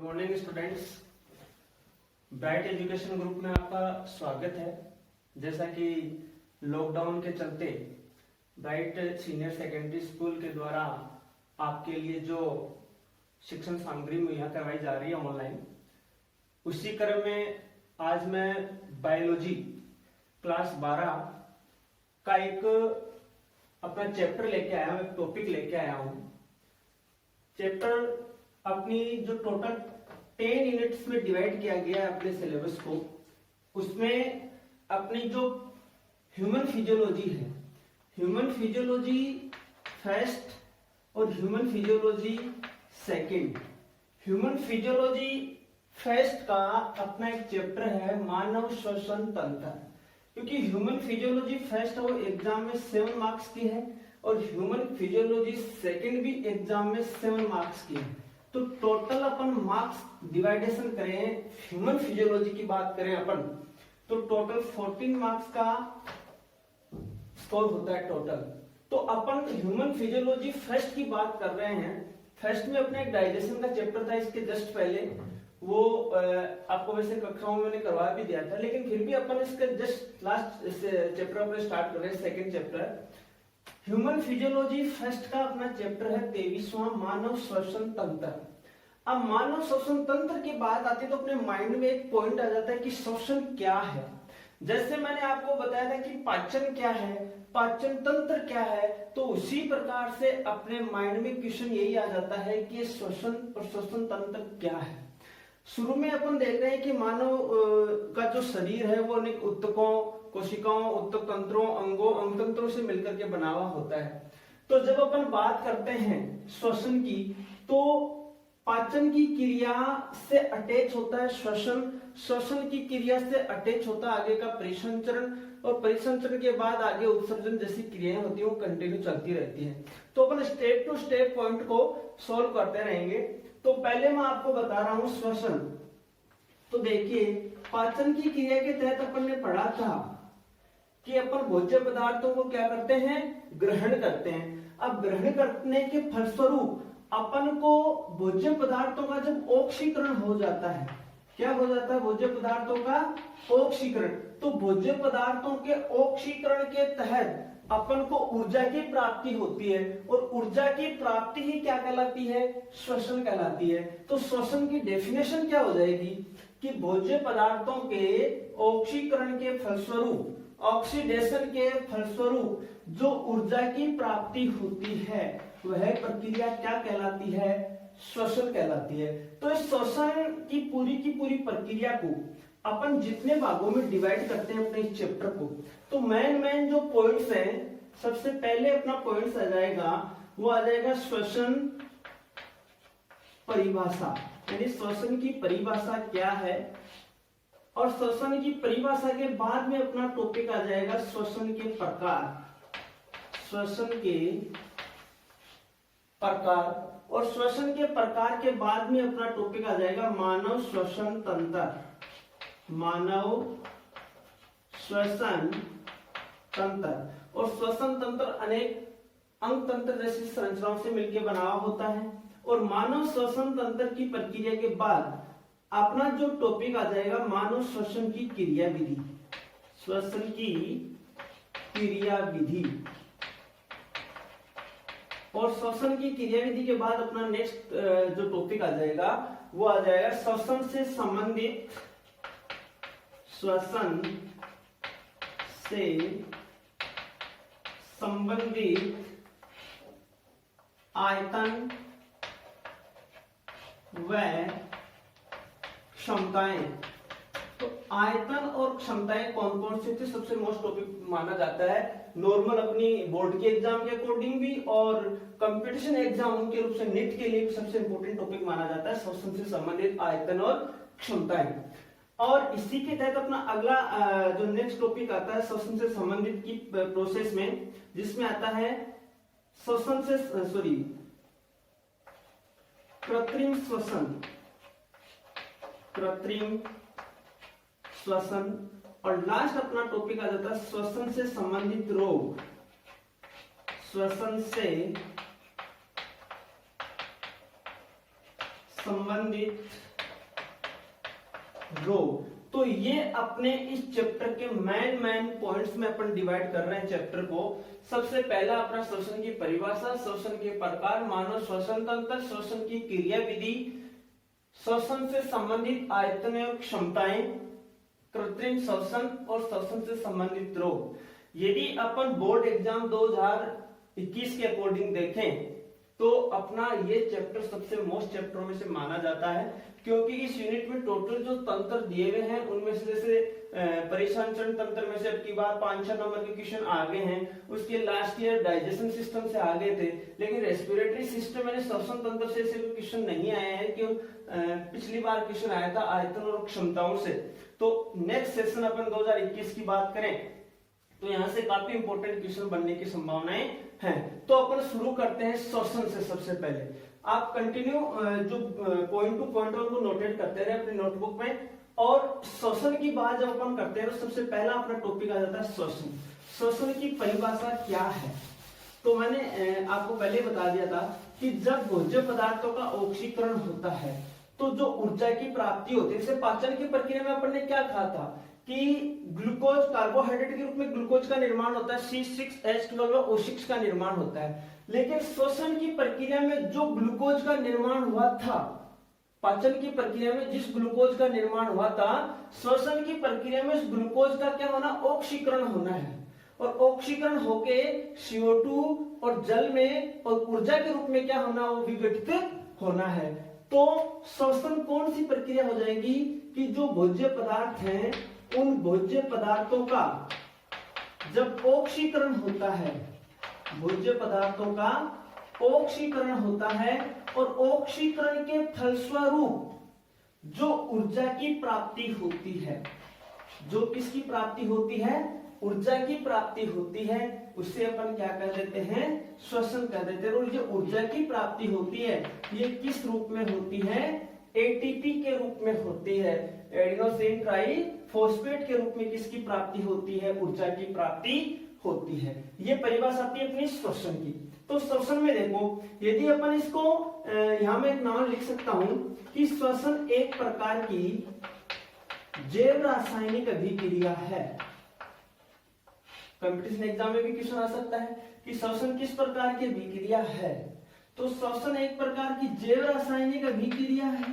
Good morning students. Bright education group में आपका स्वागत है। जैसा कि लॉकडाउन के चलते ब्राइट सीनियर सेकेंडरी स्कूल के द्वारा आपके लिए जो शिक्षण सामग्री मुहैया करवाई जा रही है ऑनलाइन, उसी क्रम में आज मैं बायोलॉजी क्लास 12 का एक अपना चैप्टर लेके आया हूँ, एक टॉपिक लेके आया हूँ। चैप्टर अपनी जो टोटल 10 यूनिट्स में डिवाइड किया गया है अपने सिलेबस को, उसमें अपनी जो ह्यूमन फिजियोलॉजी है, ह्यूमन फिजियोलॉजी फर्स्ट और human physiology second. Human physiology first का अपना एक चैप्टर है मानव श्वसन तंत्र, क्योंकि ह्यूमन फिजियोलॉजी फर्स्ट वो एग्जाम में 7 मार्क्स की है और ह्यूमन फिजियोलॉजी सेकंड भी एग्जाम में 7 मार्क्स की है। तो टोटल अपन मार्क्स डिवाइडेशन करें, ह्यूमन फिजियोलॉजी की बात करें अपन, तो टोटल 14 मार्क्स का स्कोर होता है टोटल। तो अपन ह्यूमन फिजियोलॉजी फर्स्ट की बात कर रहे हैं। फर्स्ट में अपने एक डाइजेशन का चैप्टर था इसके जस्ट पहले, वो आपको वैसे कक्षाओं में मैंने करवा भी दिया था, लेकिन फिर भी अपन इसके जस्ट लास्ट चैप्टर पर स्टार्ट कर रहे हैं। Second chapter human physiology first का अपना चैप्टर है 23वां मानव श्वसन तंत्र। अब मानव श्वसन तंत्र की बात आती है तो अपने माइंड में एक पॉइंट आ जाता है कि श्वसन क्या है। जैसे मैंने आपको बताया था कि पाचन क्या है, पाचन तंत्र क्या है, तो उसी प्रकार से अपने माइंड में क्वेश्चन यही आ जाता है कि श्वसन और श्वसन तंत्र क्या है। शुरू में अपन देख रहे हैं कि मानव का जो शरीर है वो अनेक ऊतकों, कोशिकाओं, ऊतक तंत्रों, अंगों, अंग तंत्रों से मिलकर के बना हुआ होता है। तो जब अपन बात करते हैं श्वसन की, तो पाचन की क्रिया से अटैच होता है श्वसन, श्वसन की क्रिया से अटैच होता है आगे का परिसंचरण, और परिसंचरण के बाद आगे उत्सर्जन जैसी क्रियाएं होती है वो कंटिन्यू चलती रहती है। तो अपन स्टेप टू स्टेप पॉइंट को सोल्व करते रहेंगे। तो पहले मैं आपको बता रहा हूं श्वसन। तो देखिए, पाचन की क्रिया के तहत अपन ने पढ़ा था कि अपन भोज्य पदार्थों को क्या करते हैं, ग्रहण करते हैं। अब ग्रहण करने के फलस्वरूप अपन को भोज्य पदार्थों का जब ऑक्सीकरण हो जाता है, क्या हो जाता है, भोज्य पदार्थों का ऑक्सीकरण। तो भोज्य पदार्थों के ऑक्सीकरण के तहत अपन को ऊर्जा की प्राप्ति होती है, और ऊर्जा की प्राप्ति ही क्या कहलाती है, श्वसन कहलाती है। तो श्वसन की डेफिनेशन क्या हो जाएगी कि भोज्य पदार्थों के ऑक्सीकरण के फलस्वरूप, ऑक्सीडेशन के फलस्वरूप जो ऊर्जा की प्राप्ति होती है वह प्रक्रिया क्या कहलाती है, श्वसन कहलाती है। तो इस श्वसन की पूरी प्रक्रिया को अपन जितने भागों में डिवाइड करते हैं अपने इस चैप्टर को, तो मेन जो पॉइंट्स हैं, सबसे पहले अपना पॉइंट्स आ जाएगा, वो आ जाएगा श्वसन परिभाषा, यानी श्वसन की परिभाषा क्या है। और श्वसन की परिभाषा के बाद में अपना टॉपिक आ जाएगा श्वसन के प्रकार, श्वसन के प्रकार। और श्वसन के प्रकार के बाद में अपना टॉपिक आ जाएगा मानव श्वसन तंत्र, मानव श्वसन तंत्र। और श्वसन तंत्र अनेक अंग तंत्र जैसी संरचनाओं से मिलकर बना हुआ होता है। और मानव श्वसन तंत्र की प्रक्रिया के बाद अपना जो टॉपिक आ जाएगा मानव श्वसन की क्रिया विधि, श्वसन की क्रिया विधि। और श्वसन की क्रिया विधि के बाद अपना नेक्स्ट जो टॉपिक आ जाएगा वो आ जाएगा श्वसन से संबंधित, श्वसन से संबंधित आयतन व क्षमताएं। तो आयतन और क्षमताएं कौन कौन सी थी, सबसे मोस्ट टॉपिक माना जाता है नॉर्मल अपनी बोर्ड के एग्जाम के अकॉर्डिंग भी, और कंपटीशन एग्जाम के रूप से नीट के लिए भी सबसे इंपॉर्टेंट टॉपिक माना जाता है श्वसन से संबंधित आयतन और क्षमताएं। और इसी के तहत अपना अगला जो नेक्स्ट टॉपिक आता है श्वसन से संबंधित की प्रोसेस में, जिसमें आता है श्वसन से कृत्रिम श्वसन, कृत्रिम श्वसन। और लास्ट अपना टॉपिक आ जाता है श्वसन से संबंधित रोग, श्वसन से संबंधित रो। तो ये अपने इस चैप्टर के मेन पॉइंट्स में अपन डिवाइड कर रहे हैं चैप्टर को। सबसे पहला अपना श्वसन की परिभाषा, श्वसन के प्रकार, मानव श्वसन तंत्र, श्वसन की क्रिया विधि, श्वसन से संबंधित आयतन और क्षमताएं, कृत्रिम श्वसन और श्वसन से संबंधित रोग। यदि अपन बोर्ड एग्जाम 2021 के अकॉर्डिंग देखें तो अपना ये चैप्टर सबसे मोस्ट चैप्टरों में से माना जाता है, क्योंकि इस यूनिट में टोटल जो तंत्र दिए हुए हैं उनमें से जैसे परेशान चरण तंत्र में से अब की बार 5-6 नंबर के क्वेश्चन आ गए हैं। उसके लास्ट ईयर डाइजेशन सिस्टम से आ गए थे, लेकिन रेस्पिरेटरी सिस्टम में श्वसन तंत्र से क्वेश्चन नहीं आए हैं, क्यों पिछली बार क्वेश्चन आया था आयतन और क्षमताओं से। तो नेक्स्ट सेशन अपन 2021 की बात करें तो यहाँ से काफी इंपॉर्टेंट क्वेश्चन बनने की संभावनाएं हैं। तो अपन शुरू करते हैं श्वसन से। सबसे पहले आप कंटिन्यू जो पॉइंट टू पॉइंट उनको नोटेट करते रहे अपनी नोटबुक में। और श्वसन की बात जब अपन करते हैं तो सबसे पहला अपना टॉपिक आ जाता है श्वसन। श्वसन की परिभाषा क्या है? तो मैंने आपको पहले बता दिया था कि जब भोज्य पदार्थों का ऑक्सीकरण होता है तो जो ऊर्जा की प्राप्ति होती है, जैसे पाचन की प्रक्रिया में अपन ने क्या कहा था कि ग्लूकोज कार्बोहाइड्रेट के रूप में ग्लूकोज का निर्माण होता है, C6H12O6 का निर्माण होता है। लेकिन श्वसन की प्रक्रिया में जो ग्लूकोज का निर्माण हुआ था, पाचन की प्रक्रिया में जिस ग्लूकोज का निर्माण हुआ था, श्वसन की प्रक्रिया में उस ग्लूकोज का क्या होना? ऑक्सीकरण होना है। और ऑक्सीकरण होके CO2 और जल में और ऊर्जा के रूप में क्या होना? वो विघटित होना है। तो श्वसन कौन सी प्रक्रिया हो जाएगी कि जो भोज्य पदार्थ हैं उन भोज्य पदार्थों का जब ऑक्सीकरण होता है, भोज्य पदार्थों का ऑक्सीकरण होता है और ऑक्सीकरण के फलस्वरूप जो ऊर्जा की प्राप्ति होती है, जो किसकी प्राप्ति होती है? ऊर्जा की प्राप्ति होती है, उससे अपन क्या कह देते हैं? श्वसन कह देते हैं। और जो ऊर्जा की प्राप्ति होती है ये किस रूप में होती है? एटीपी के रूप में होती है। एडिनोसिन ट्राइफॉस्फेट के रूप में किसकी प्राप्ति होती है? ऊर्जा की प्राप्ति होती है। ये परिभाषा आती है अपनी श्वसन की। तो श्वसन में देखो, यदि अपन इसको यहां में एक नाम लिख सकता हूं कि श्वसन एक प्रकार की जैव रासायनिक अभिक्रिया है। कंपटीशन एग्जाम में भी क्वेश्चन आ सकता है कि श्वसन किस प्रकार की अभिक्रिया है। तो श्वसन एक प्रकार की जैव रासायनिक अभिक्रिया है।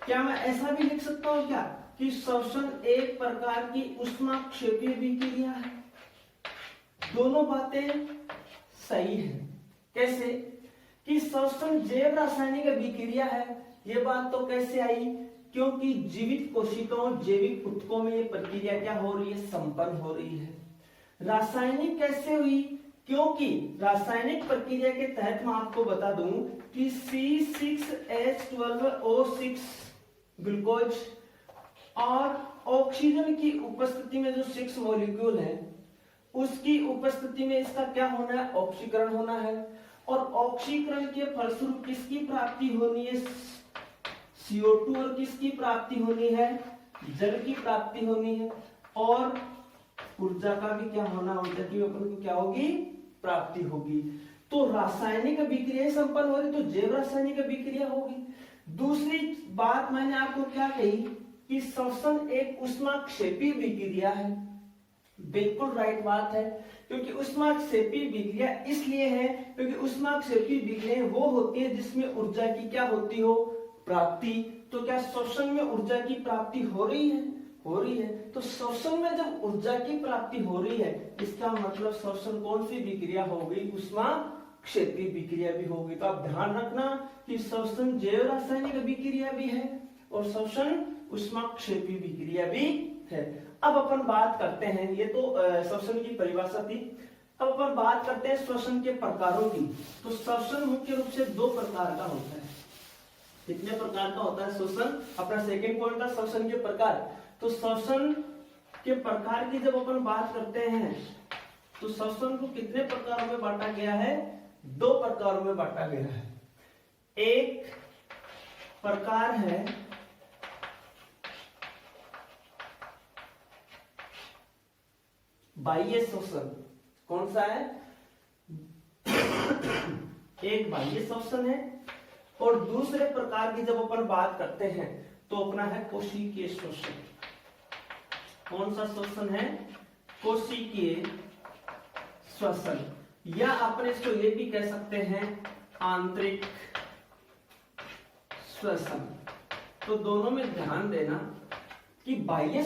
क्या मैं ऐसा भी लिख सकता हूं क्या कि श्वसन एक प्रकार की ऊष्माक्षेपीय अभिक्रिया है? दोनों बातें सही है। कैसे कि श्वसन जैव रासायनिक अभिक्रिया है? ये बात तो कैसे आई? क्योंकि जीवित कोशिकाओं, जैविक ऊतकों में ये प्रक्रिया क्या हो रही है? संपन्न हो रही है। रासायनिक कैसे हुई? क्योंकि रासायनिक प्रक्रिया के तहत मैं आपको बता दूं कि C6H12O6 ग्लूकोज और ऑक्सीजन की उपस्थिति में जो 6 मॉलिक्यूल है उसकी उपस्थिति में इसका क्या होना है? ऑक्सीकरण होना है। और ऑक्सीकरण के फलस्वरूप किसकी प्राप्ति होनी है? CO2 और किसकी प्राप्ति होनी है? जल की प्राप्ति होनी है। और ऊर्जा का भी क्या होना? ऊर्जा की अपन को क्या होगी? प्राप्ति होगी। तो रासायनिक अभिक्रिया संपन्न हो रही तो जैव रासायनिक अभिक्रिया होगी। दूसरी बात मैंने आपको क्या कही कि श्वसन एक ऊष्माक्षेपीय अभिक्रिया है। बिल्कुल राइट बात है, क्योंकि ऊष्माक्षेपीय अभिक्रिया इसलिए है क्योंकि ऊष्माक्षेपीय अभिक्रिया वो होती है जिसमें ऊर्जा की क्या होती हो? प्राप्ति। तो क्या श्वसन में ऊर्जा की प्राप्ति हो रही है? हो रही है। तो श्वसन में जब ऊर्जा की प्राप्ति हो रही है इसका मतलब श्वसन कौन सी विक्रिया होगी? ऊष्माक्षेपीय विक्रिया भी होगी। तो आप ध्यान रखना कि श्वसन जैव रासायनिक अभिक्रिया भी है और श्वसन ऊष्माक्षेपीय विक्रिया भी है। अब अपन बात करते हैं, ये तो श्वसन की परिभाषा थी। अब अपन बात करते हैं श्वसन के प्रकारों की। तो श्वसन मुख्य रूप से 2 प्रकार का होता है। कितने प्रकार का होता है श्वसन? अपना सेकंड पॉइंट था श्वसन के प्रकार। तो श्वसन के प्रकार की जब अपन बात करते हैं तो श्वसन को कितने प्रकारों में बांटा गया है? 2 प्रकारों में बांटा गया है। एक प्रकार है बाह्य श्वसन। कौन सा है? एक बाह्य श्वसन है। और दूसरे प्रकार की जब अपन बात करते हैं तो अपना है कोशिकीय श्वसन। कौन सा श्वसन है? कोशिकीय श्वसन, या अपन इसको ये भी कह सकते हैं आंतरिक श्वसन। तो दोनों में ध्यान देना कि बाह्य